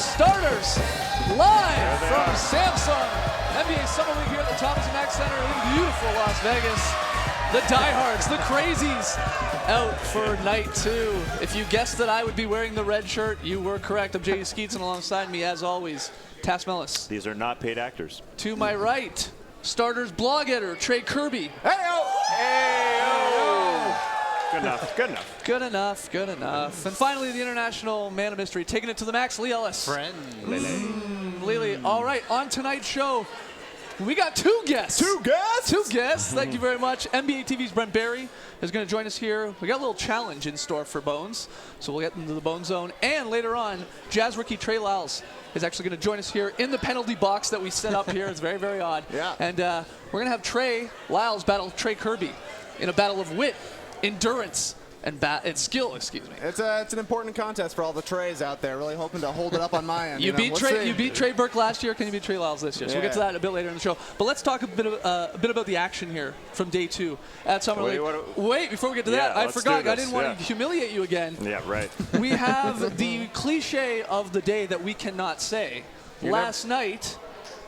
starters live from Samsung NBA Summer League here at the Thomas & Mack Center in beautiful Las Vegas. The diehards, the crazies, out for night 2. If you guessed that I would be wearing the red shirt, you were correct. I'm JD Skeets, and alongside me, as always, Tass Mellis. These are not paid actors. To my right, starters blog editor Trey Kirby. Hey-o! Hey-o! Good enough, good enough. Good enough, good enough. And finally, the international man of mystery, taking it to the max, Lee Ellis. Friend. Lily. All right, on tonight's show, we got 2 guests. 2 guests? 2 guests. Thank you very much. NBA TV's Brent Barry is going to join us here. We got a little challenge in store for Bones, so we'll get into the Bone Zone. And later on, Jazz rookie Trey Lyles is actually going to join us here in the penalty box that we set up here. It's very, very odd. Yeah. And we're going to have Trey Lyles battle Trey Kirby in a battle of wit, endurance, and skill, excuse me. It's an important contest for all the Treys out there. Really hoping to hold it up on my end. You beat Trey Burke last year. Can you beat Trey Lyles this year? So we'll get to that a bit later in the show. But let's talk a bit about the action here from day 2 at Summer League. Wait, before we get to that, I forgot. I didn't want to humiliate you again. Yeah, right. We have the cliche of the day that we cannot say. Last night,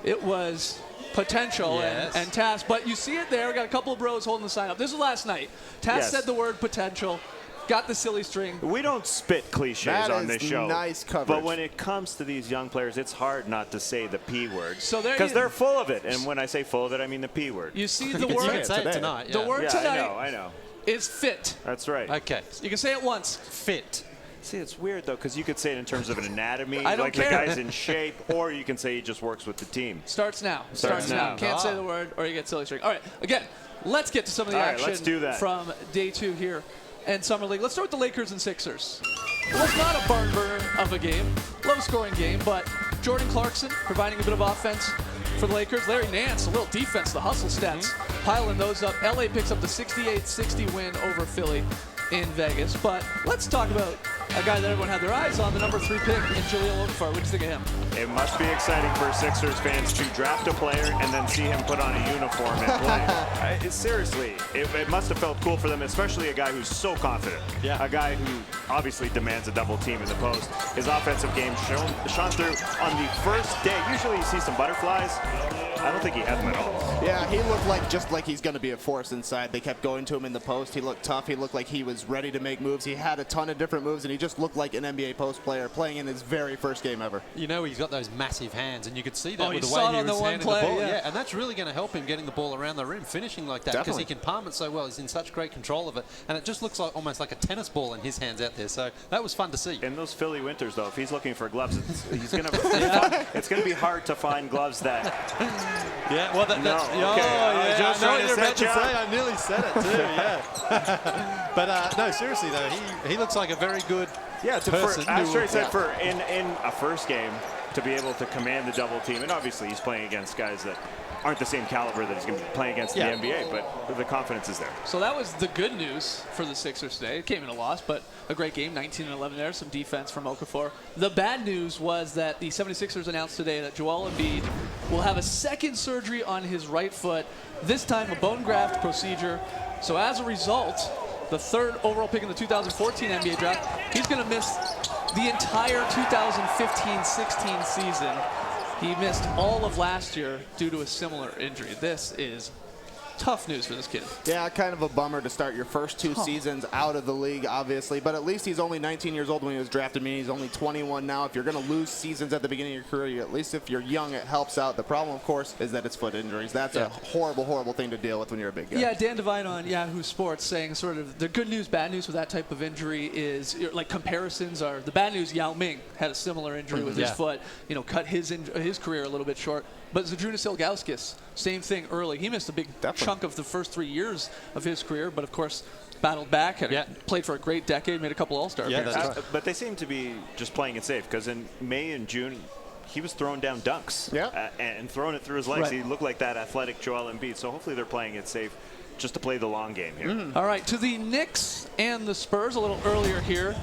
it was potential and Tass, but you see it there. We got a couple of bros holding the sign up. This was last night. Tass said the word potential, got the silly string. We don't spit cliches on this show. Nice coverage. But when it comes to these young players, it's hard not to say the P word. So there, because they're full of it, and when I say full of it, I mean the P word. You see the You word. can say it tonight. The word tonight. I know. Is fit. That's right. Okay. You can say it once. Fit. See, it's weird, though, because you could say it in terms of an anatomy, I don't like care. the guy's in shape, or you can say he just works with the team. Starts now. Starts now. Can't say the word, or you get silly string. All right, again, let's get to some of the action let's do that. from day 2 here and Summer League. Let's start with the Lakers and Sixers. It was not a barn burner of a game, low-scoring game, but Jordan Clarkson providing a bit of offense for the Lakers. Larry Nance, a little defense, the hustle stats, piling those up. LA picks up the 68-60 win over Philly in Vegas. But let's talk about a guy that everyone had their eyes on, the number 3 pick in Jahlil Okafor. What do you think of him? It must be exciting for Sixers fans to draft a player and then see him put on a uniform and play. Seriously, it must have felt cool for them, especially a guy who's so confident. Yeah. A guy who obviously demands a double team in the post. His offensive game shone through on the first day. Usually you see some butterflies. I don't think he had them at all. Yeah, he looked just like he's going to be a force inside. They kept going to him in the post. He looked tough. He looked like he was ready to make moves. He had a ton of different moves, and he just looked like an NBA post player playing in his very first game ever. You know, he's got those massive hands, and you could see that with you the saw way it he on the was one handling play, the ball. yeah. And that's really going to help him getting the ball around the rim, finishing like that, because Definitely. he can palm it so well. He's in such great control of it, and it just looks like almost like a tennis ball in his hands out there. So that was fun to see. In those Philly winters, though, if he's looking for gloves, it's going to be hard to find gloves that. Yeah, well, that's okay. I was just I know trying what to you're about set to you say. up. I nearly said it too. Yeah. But no, seriously though, he looks like a very good person. As Trey said, for in a first game to be able to command the double team, and obviously he's playing against guys that aren't the same caliber that he's going to be playing against in the NBA, but the confidence is there. So that was the good news for the Sixers today. It came in a loss, but a great game, 19-11 there, some defense from Okafor. The bad news was that the 76ers announced today that Joel Embiid will have a second surgery on his right foot, this time a bone graft procedure. So as a result, the 3rd overall pick in the 2014 NBA draft, he's going to miss the entire 2015-16 season. He missed all of last year due to a similar injury. This is tough news for this kid. Yeah, kind of a bummer to start your first 2 seasons out of the league, obviously. But at least he's only 19 years old when he was drafted. I mean, he's only 21 now. If you're going to lose seasons at the beginning of your career, at least if you're young, it helps out. The problem, of course, is that it's foot injuries. That's a horrible, horrible thing to deal with when you're a big guy. Yeah, Dan Devine on Yahoo Sports saying sort of the good news, bad news with that type of injury is like comparisons are the bad news. Yao Ming had a similar injury with his foot, cut his career a little bit short. But Zydrunas Ilgauskas, same thing early. He missed a big chunk of the first 3 years of his career, but of course battled back, played for a great decade, made a couple All-Star appearances. That's right. But they seem to be just playing it safe, because in May and June, he was throwing down dunks and throwing it through his legs. He looked like that athletic Joel Embiid, so hopefully they're playing it safe just to play the long game here. All right, to the Knicks and the Spurs a little earlier here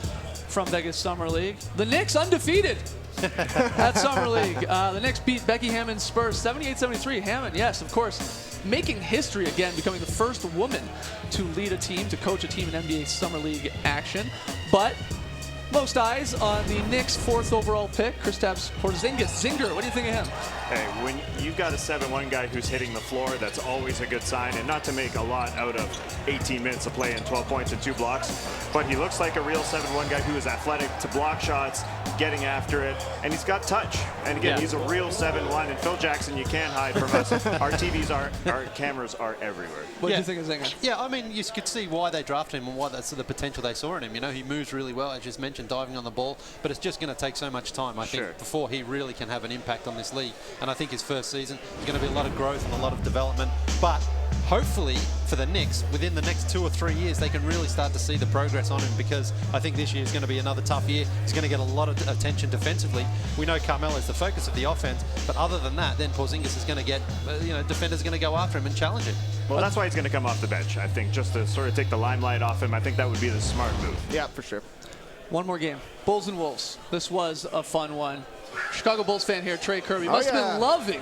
from Vegas Summer League. The Knicks undefeated at Summer League. The Knicks beat Becky Hammon's Spurs 78-73. Hammond, yes, of course, making history again, becoming the first woman to lead a team, to coach a team in NBA Summer League action. But most eyes on the Knicks' 4th overall pick, Kristaps Porzingis. Zinger, what do you think of him? Hey, when you've got a 7-1 guy who's hitting the floor, that's always a good sign. And not to make a lot out of 18 minutes of play and 12 points and 2 blocks, but he looks like a real 7-1 guy who is athletic to block shots, getting after it, and he's got touch. And again, he's a real 7-1. And Phil Jackson, you can't hide from us. Our TVs our cameras are everywhere. What do you think of Zinger? Yeah, I mean, you could see why they drafted him and why that's the potential they saw in him. You know, he moves really well, as just mentioned, diving on the ball, but it's just going to take so much time, I think, before he really can have an impact on this league. And I think his first season is going to be a lot of growth and a lot of development. But hopefully for the Knicks, within the next 2 or 3 years, they can really start to see the progress on him, because I think this year is going to be another tough year. He's going to get a lot of attention defensively. We know Carmelo is the focus of the offense, but other than that, then Porzingis is going to get, defenders are going to go after him and challenge him. Well, that's why he's going to come off the bench, I think, just to sort of take the limelight off him. I think that would be the smart move. Yeah, for sure. One more game. Bulls and Wolves. This was a fun one. Chicago Bulls fan here, Trey Kirby. Must have been loving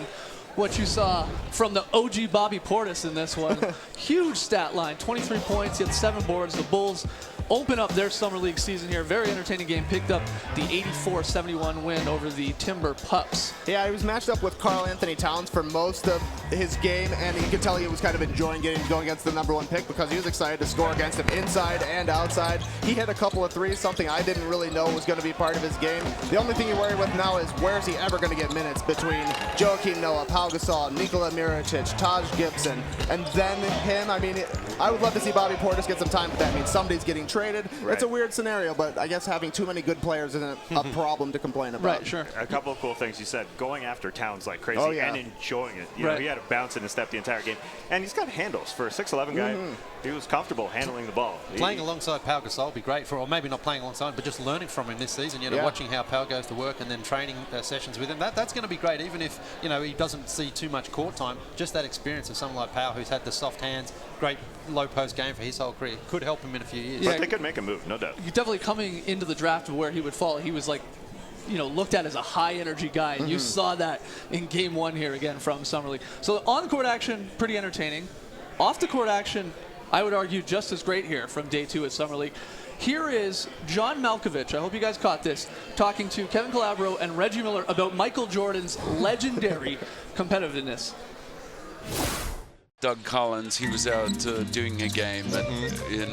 what you saw from the OG Bobby Portis in this one. Huge stat line, 23 points, he had 7 boards. The Bulls open up their summer league season here. Very entertaining game. Picked up the 84-71 win over the Timber Pups. Yeah, he was matched up with Karl Anthony Towns for most of his game, and you could tell he was kind of enjoying going against the #1 pick, because he was excited to score against him inside and outside. He hit a couple of threes, something I didn't really know was going to be part of his game. The only thing you worry with now is, where is he ever going to get minutes between Joakim Noah, Pau Gasol, Nikola Mirotic, Taj Gibson, and then him? I mean, I would love to see Bobby Portis get some time, but that means somebody's getting traded. It's a weird scenario, but I guess having too many good players isn't a problem to complain about. Right, sure. A couple of cool things you said, going after Towns like crazy and enjoying it. You know, he had a bounce and a step the entire game. And he's got handles for a 6'11 guy. He was comfortable handling the ball. Playing alongside Pau Gasol would be great for, or maybe not playing alongside, but just learning from him this season, watching how Pau goes to work and then training sessions with him. That's going to be great, even if, he doesn't see too much court time. Just that experience of someone like Pau, who's had the soft hands, great low post game for his whole career, could help him in a few years. But they could make a move, no doubt. You're definitely coming into the draft of where he would fall. He was like, looked at as a high energy guy, and you saw that in game 1 here again from Summer League. So on court action, pretty entertaining. Off the court action, I would argue just as great here from day 2 at Summer League. Here is John Malkovich, I hope you guys caught this, talking to Kevin Calabro and Reggie Miller about Michael Jordan's legendary competitiveness. Doug Collins, he was out doing a game in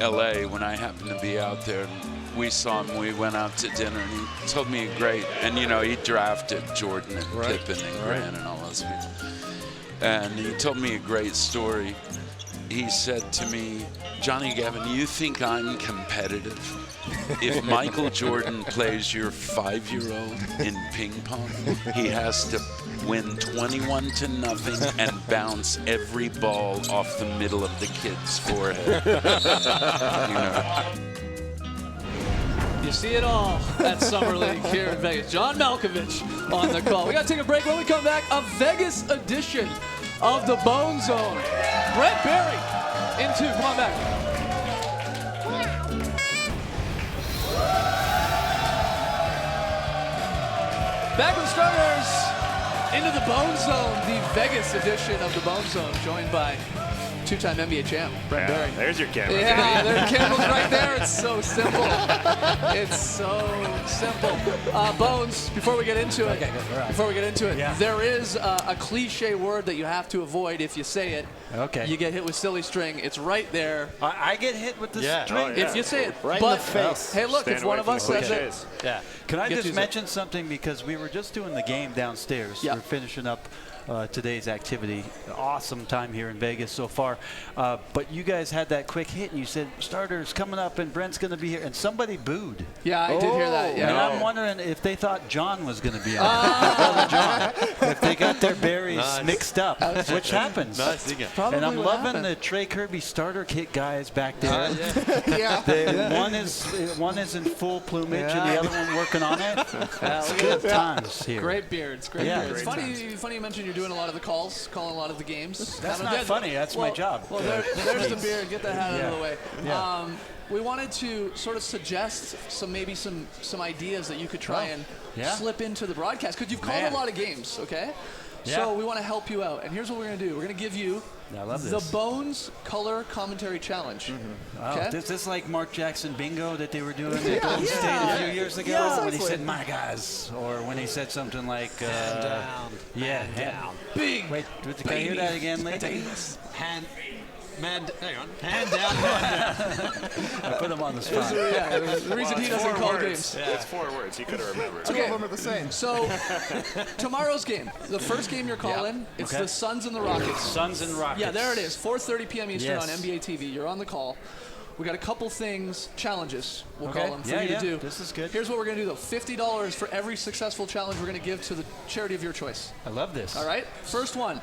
L.A. when I happened to be out there. We saw him, we went out to dinner, and he told me a great, and he drafted Jordan and Pippen and Grant and all those people. And he told me a great story. He said to me, Johnny Gavin, you think I'm competitive? If Michael Jordan plays your 5-year-old in ping pong, he has to win 21-0 and bounce every ball off the middle of the kid's forehead. You see it all at Summer League here in Vegas. John Malkovich on the call. We got to take a break. When we come back, a Vegas edition of the Bone Zone. Brent Barry in 2. Come on back. Back with starters into the Bone Zone, the Vegas edition of the Bone Zone, joined by 2-time NBA champ, Brent Barry. There's your camera. Yeah, there's cameras right there. It's so simple. It's so simple. Bones, before we get into it, there is a cliche word that you have to avoid if you say it. Okay. You get hit with silly string. It's right there. I get hit with the string? Oh, yeah. If you say it. Right but, in the face. Hey, look, Stand if one away of from us the says cliches. it. Yeah. Can I Get just to mention something? Because we were just doing the game downstairs. Yeah. We're finishing up today's activity. Awesome time here in Vegas so far. But you guys had that quick hit, and you said, starters coming up, and Brent's going to be here. And somebody booed. Yeah, I did hear that. Yeah. And I'm wondering if they thought John was going to be on. Brother John. If they got their berries mixed up, which happens. Nice, you Probably And I'm what loving happened. the Trey Kirby starter kit guys back there. Yeah. One is in full plumage, and the other one working on it. It's good times here. Great beards, great Yeah. beards. Great Funny you mentioned you're doing a lot of the calls, calling a lot of the games. That's Kind of not did. funny. That's my job. Well, there's the beard. Get that hat out of the way. Yeah. We wanted to sort of suggest some ideas that you could try and slip into the broadcast, because you've called a lot of games, okay? Yeah. So we want to help you out. And here's what we're going to do. We're going to give you I love The this. Bones Color Commentary Challenge. Oh, Okay? this is like Mark Jackson bingo that they were doing at Golden State a few years ago when he said "my guys" or when he said something like down. Yeah, down. Big. Wait, can I hear that again, Lee? Hang on. Hand down, hand down. I put him on the spot. Yeah, the reason he doesn't call games. It's 4 words. You could have remembered. Okay. Two of them are the same. So, tomorrow's game, the first game you're calling, it's Okay. the Suns and the Rockets. Suns and Rockets. Yeah, there it is. 4:30 p.m. Eastern Yes. on NBA TV. You're on the call. We got a couple things, challenges, we'll Okay. call them, for Yeah, you yeah. to do. This is good. Here's what we're going to do, though. $50 for every successful challenge we're going to give to the charity of your choice. I love this. All right? First one.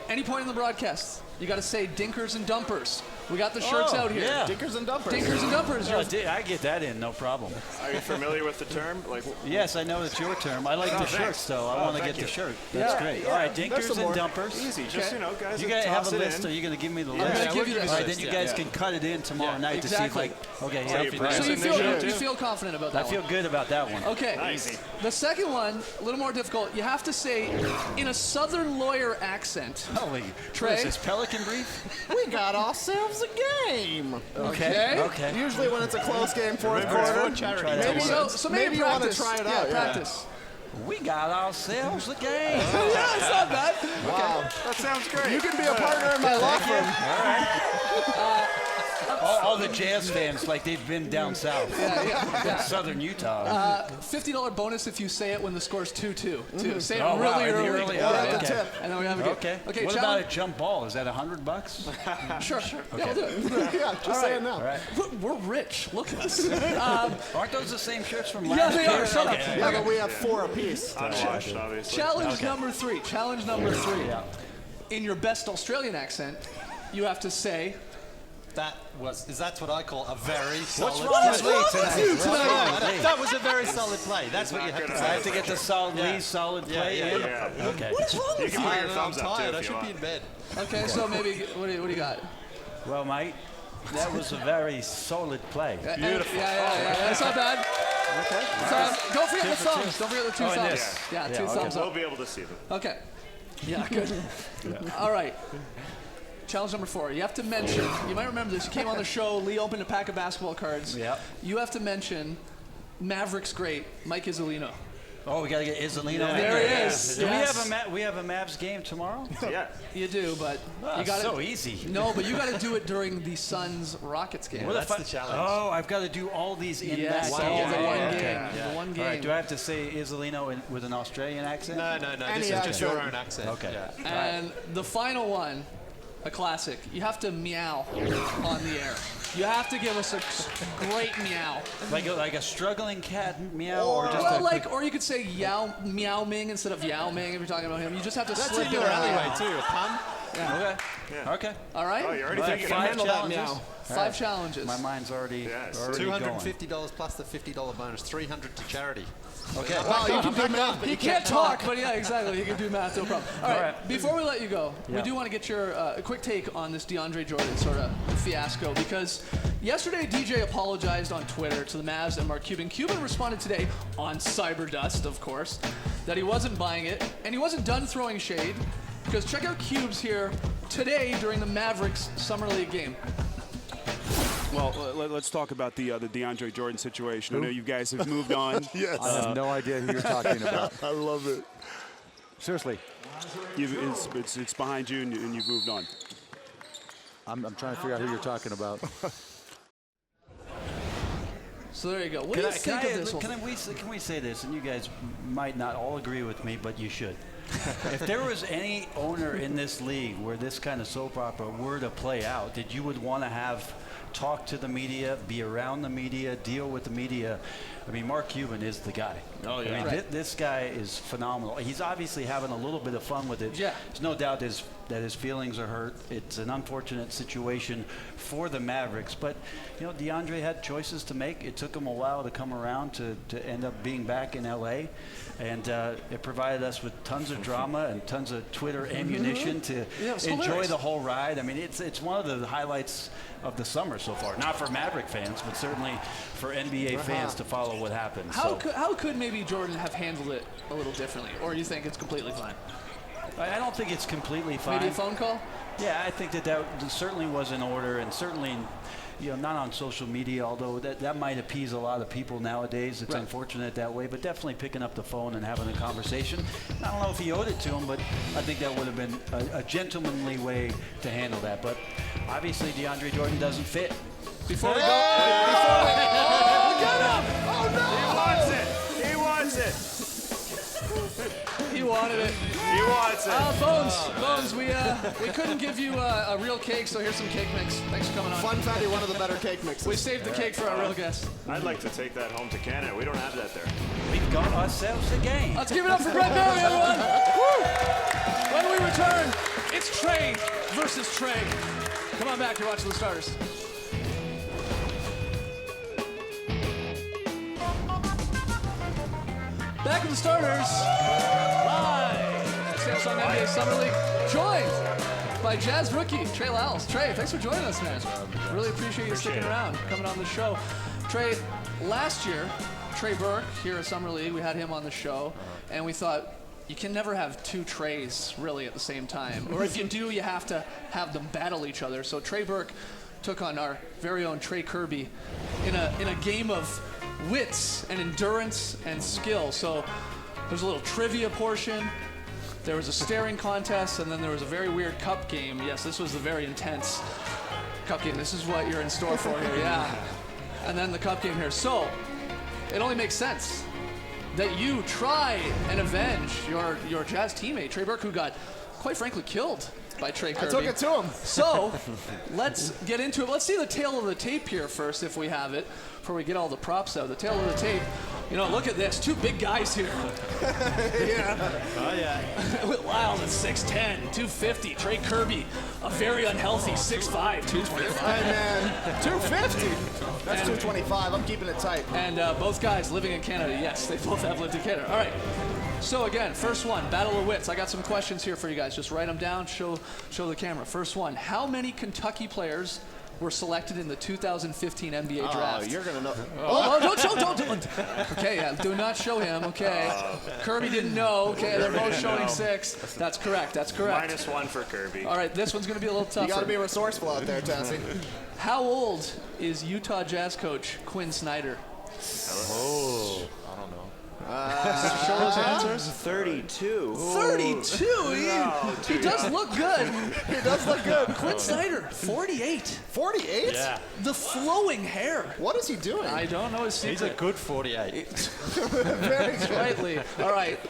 Any point in the broadcast, you got to say Dinkers and Dumpers. We got the shirts out here. yeah. Dinkers and dumpers. Dinkers and Dumpers. I get that in, no problem. Are you familiar with the term? Like, Yes, I know it's your term. I like the thanks. shirts, though. I want to thank get the you. shirt. That's great. All right, there's Dinkers some and more. Dumpers. easy. Just, guys, You guys have toss a it list, in. or you're going to give me the I'm list? gonna give you the All right, list. then you guys can cut it in tomorrow night exactly. to see if, like, okay, Oh, yeah, you So press you in feel, there, you too? feel confident about I that feel one? good about that one. Okay. Nice. The second one, a little more difficult. You have to say, in a Southern lawyer accent. Holy, Trey? what is this, Pelican Brief? We got ourselves a game. Okay. Okay. Usually when it's a close game, fourth Remember, it's quarter. for charity. Try that Maybe one. So maybe you want to practice. try it yeah, out. practice. We got ourselves a game. Yeah, it's not bad. Wow. That sounds great. You can be a partner in my law firm. All the Jazz fans, like they've been down south. Yeah. Southern Utah. $50 bonus if you say it when the score's 2-2. Too. Say it Oh, wow, really in the early. early- Yeah, okay. yeah. Okay. Tip. And then we have a game. Okay. Okay. What about challenge. a jump ball? Is that $100? Sure. Yeah, we'll do it. Yeah, just say it now. All right. We're rich. Look at us. Aren't those the same shirts from yeah, last they year? are. Shut up. Yeah, but we have 4 apiece. Unwashed, obviously. Challenge number 3. Challenge number 3. Yeah. In your best Australian accent, you have to say. That's what I call a very solid wrong play. with you tonight? That was a very solid play. That's what you have to I say. have to get the solid Lee's solid play in. Yeah. Okay. You can put your I'm thumbs up, too, tired. I if you should be want. in bed. Okay, so maybe what do you got? Well, mate, that was a very solid play. Beautiful. Yeah. That's not bad. Okay. So, don't forget the thumbs. Don't forget the 2 Oh, and thumbs. this. Yeah, Yeah, 2 okay. thumbs We'll up. be able to see them. Okay. Yeah, good. All right. Challenge number 4. You have to mention, you might remember this, you came on the show, Lee opened a pack of basketball cards. Yep. You have to mention Mavericks great, Mike Izzolino. Oh, we got to get Izzolino in There he is. Do Yes. we have a Mavs game tomorrow? Yeah. You do, but you got so easy. No, but you got to do it during the Suns Rockets game. What That's if the challenge. Oh, I've got to do all these in Yes, that all game. the one Okay. game. Yeah. The one All game. right, do I have to say Izzolino with an Australian accent? No. Any This is just accent. your own accent. Okay. Yeah. And the final one, a classic. You have to meow on the air. You have to give us a great meow. Like a struggling cat meow, or just Well, a or you could say meow ming instead of yao ming if you're talking about him. You just have to That's slip in it your around. alleyway too. A pun. Okay. Okay. All right? Oh, you're already All right, thinking five ahead. challenges. meow. 5 challenges. My mind's already Yes. already going. $250 plus the $50 bonus. $300 to charity. Okay. Well, you can do math, but He you can't talk, but yeah, exactly. He can do math, no problem. All right, right. before we let you go, we Yeah. do want to get your a quick take on this DeAndre Jordan sort of fiasco, because yesterday DJ apologized on Twitter to the Mavs and Mark Cuban. Cuban responded today on Cyberdust, of course, that he wasn't buying it, and he wasn't done throwing shade, because check out Cubes here today during the Mavericks Summer League game. Well, let's talk about the DeAndre Jordan situation. I know you guys have moved on. Yes. I have no idea who you're talking about. I love it. Seriously, It's behind you, and you've moved on. I'm trying to figure out who you're talking about. So there you go. What do you think of this whole thing? Can we say this? And you guys might not all agree with me, but you should. If there was any owner in this league where this kind of soap opera were to play out, that you would want to have talk to the media, be around the media, deal with the media, I mean, Mark Cuban is the guy. Oh, yeah. I mean, this guy is phenomenal. He's obviously having a little bit of fun with it. Yeah. There's no doubt that his feelings are hurt. It's an unfortunate situation for the Mavericks. But, you know, DeAndre had choices to make. It took him a while to come around to end up being back in L.A. And it provided us with tons of drama and tons of Twitter ammunition to Yeah, it was enjoy hilarious. the whole ride. I mean, it's one of the highlights of the summer so far. Not for Maverick fans, but certainly for NBA fans to follow what happened. How could maybe Jordan have handled it a little differently, or you think it's completely fine? I don't think it's completely fine. Maybe a phone call? Yeah, I think that certainly was in order, and certainly, not on social media, although that might appease a lot of people nowadays. It's unfortunate that way, but definitely picking up the phone and having a conversation. I don't know if he owed it to him, but I think that would have been a gentlemanly way to handle that. But obviously, DeAndre Jordan doesn't fit. Before we go, He wants it. he wanted it. He wants it. Bones, we couldn't give you a real cake, so here's some cake mix. Thanks for coming on. Fun fatty, one of the better cake mixes. We saved the cake for our real guest. I'd like to take that home to Canada. We don't have that there. We've got ourselves a game. Let's give it up for Brett Barry, everyone. Woo! When we return, it's Trey versus Trey. Come on back. You're watching The Starters. Back with The Starters. Live. Samsung NBA Summer League. Joined by Jazz rookie Trey Lyles. Trey, thanks for joining us, man. Really appreciate you sticking around, coming on the show. Trey, last year, Trey Burke here at Summer League, we had him on the show, and we thought, you can never have two Treys really at the same time. Or if you do, you have to have them battle each other. So Trey Burke took on our very own Trey Kirby in a game of wits and endurance and skill. So there's a little trivia portion, there was a staring contest, and then there was a very weird cup game. Yes, this was the very intense cup game. This is what you're in store for here, yeah. And then the cup game here. So it only makes sense that you try and avenge your Jazz teammate, Trey Burke, who got, quite frankly, killed by Trey Kirby. I took it to him. So let's get into it. Let's see the tail of the tape here first, if we have it, before we get all the props out. The tail of the tape. Look at this. Two big guys here. Yeah. Oh, yeah. With Lyles at 6'10", 250. Trey Kirby, a very unhealthy 6'5", 225. Hey, man. 250. That's 225. I'm keeping it tight. And both guys living in Canada. Yes, they both have lived in Canada. All right. So again, first one, Battle of Wits. I got some questions here for you guys. Just write them down, show the camera. First one, how many Kentucky players were selected in the 2015 NBA draft? Oh, you're going to know. Don't. Okay, yeah, do not show him, okay. Kirby didn't know, okay, they're both showing 6. That's correct. -1 for Kirby. All right, this one's going to be a little tougher. You got to be resourceful out there, Tassie. How old is Utah Jazz coach Quinn Snyder? Show those answers. 32. 32? He does look good. He does look good. Quinn Snyder, 48. 48? Yeah. The flowing hair. What is he doing? I don't know his secret. He's a good 48. Very good. Slightly. All right.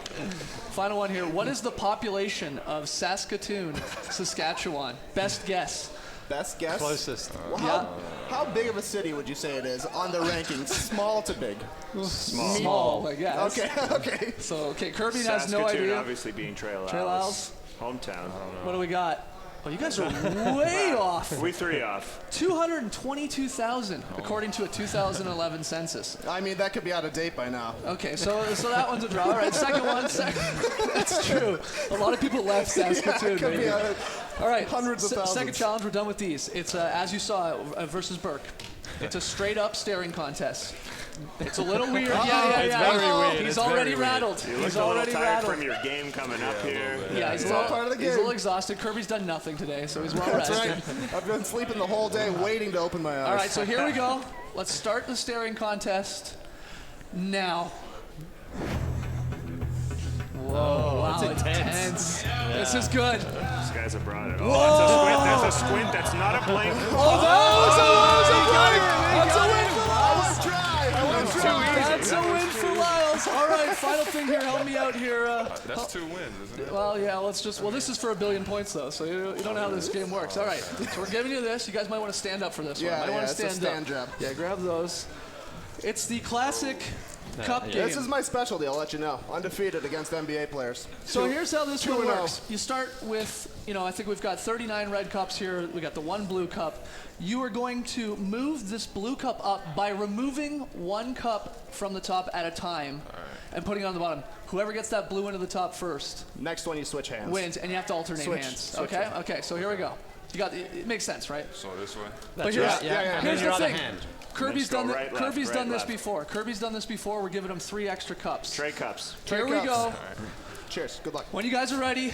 Final one here. What is the population of Saskatoon, Saskatchewan? Best guess. Best guess? Closest. Well, how big of a city would you say it is on the rankings? Small to big? Small, I guess. Okay. So, Kirby has no Saskatoon idea. obviously being Trey Lyles. Trey Lyles. Hometown. What do we got? Oh, you guys are way off. We 3 off. 222,000, according to a 2011 census. I mean, that could be out of date by now. Okay, so that one's a draw. All right, second one. That's true. A lot of people left Saskatoon. Could be All right, hundreds of thousands. Second challenge, we're done with these. It's, as you saw, versus Burke. It's a straight-up staring contest. It's a little weird. Yeah. It's very weird. He's It's already very weird. rattled. You look He's a little already tired rattled. from your game coming up here. Yeah, he's all part of the He's a game. little exhausted. Kirby's done nothing today, so he's well That's rested. right. I've been sleeping the whole day waiting to open my eyes. All right, so here we go. Let's start the staring contest now. Whoa, wow, that's intense. This is good. This guy's a broad. Oh, that's a squint. That's not a blink. That's a win for Lyles. That's That's a win for Lyles. All right, final thing here. Help me out here. That's 2 wins, isn't it? Well, yeah, this is for 1 billion points, though, so you don't know how this game works. All right, so we're giving you this. You guys might want to stand up for this one. Might want to it's a stand up. jab. Yeah, grab those. It's the classic cup game. This is my specialty, I'll let you know. Undefeated against NBA players. So here's how this one 2-0. works. You start with, I think we've got 39 red cups here. We got the 1 blue cup. You are going to move this blue cup up by removing 1 cup from the top at a time and putting it on the bottom. Whoever gets that blue into the top first Next one, you switch hands. wins, and you have to alternate hands. Switch Okay? it. Okay, so here we go. It makes sense, right? So this way. But here's, yeah. here's the your other thing. hand. Kirby's Just go done th- right, left, Kirby's right, done this left. before. Kirby's done this before. We're giving him 3 extra cups. Trey cups. Here we cups. go. Cheers. Good luck. When you guys are ready,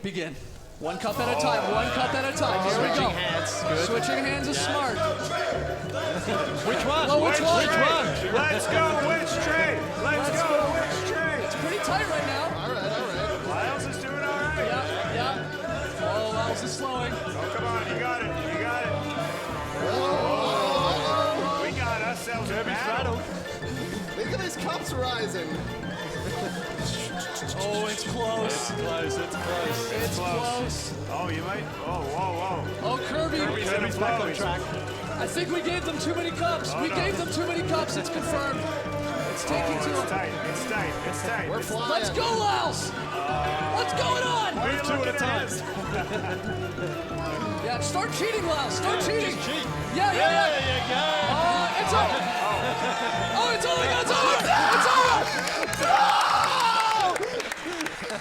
begin. One cup at a time, one cup at a time. Here we go. Switching hands. Good. Switching hands is smart. Which one? Well, which one? Let's go, which Trey? Let's go, which Trey? It's pretty tight right now. All right, all right. Lyles is doing all right. Yeah. Oh, Lyles is slowing. Oh, come on, you got it, you got it. We got ourselves a battle. Look at these cups rising. Oh, it's close. It's close. Oh, you might. Oh, whoa. Oh, Kirby. Kirby's back on track. I think we gave them too many cups. We gave them too many cups. It's confirmed. It's taking too long. It's tight, it's tight, it's tight. We're flying. Let's go, Lyles. What's going on? Move two at a time. Yeah, start cheating, Lyles. Start cheating. Cheat. Yeah. There you go. It's over. Oh, it's over. It's over. It's over.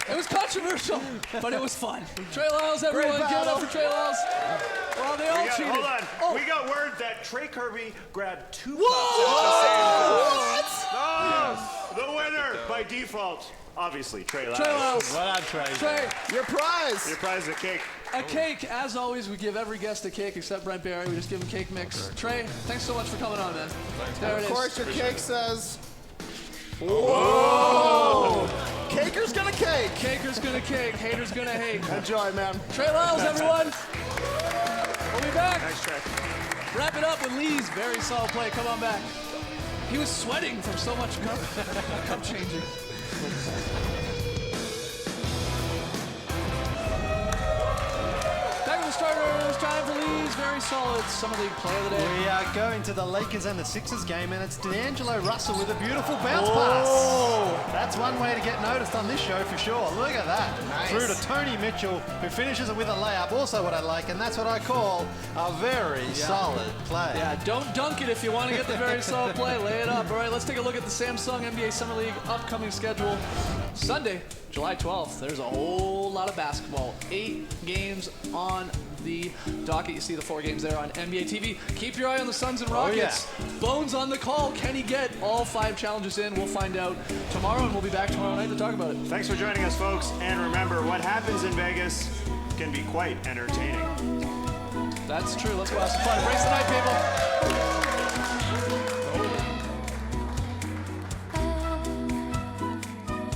It was controversial, but it was fun. Trey Lyles, everyone, give it up for Trey Lyles. Well, they all cheated. Hold on. Oh. We got word that Trey Kirby grabbed 2 cups. Whoa! Oh, the winner by default. Obviously, Trey Lyles. Trey Lyles. Well done, Trey. Trey, Your prize. Your prize is a cake. a cake. As always, we give every guest a cake except Brent Barry. We just give him cake mix. Trey, thanks so much for coming on, man. There it Of is. course, your cake says. Whoa! Caker's gonna cake. Caker's gonna cake. Haters gonna hate. Enjoy, man. Trey Lyles, everyone. We'll be back. Nice Trey. Wrap it up with Lee's very solid play. Come on back. He was sweating from so much cup changing. Back with the starters. Time for Lee's very solid Summer League play of the day. We are going to the Lakers and the Sixers game, and it's D'Angelo Russell with a beautiful bounce pass. That's one way to get noticed on this show for sure. Look at that. Nice. Through to Tony Mitchell, who finishes it with a layup. Also what I like, and that's what I call a very solid play. Yeah, don't dunk it if you want to get the very solid play. Lay it up. All right, let's take a look at the Samsung NBA Summer League upcoming schedule. Sunday, July 12th, there's a whole lot of basketball. 8 games on the docket. You see the 4 games there on NBA TV. Keep your eye on the Suns and Rockets. Bones on the call. Can he get all 5 challenges in? We'll find out tomorrow, and we'll be back tomorrow night to talk about it. Thanks for joining us, folks. And remember, what happens in Vegas can be quite entertaining. That's true. Let's go have some fun. Race the night, people.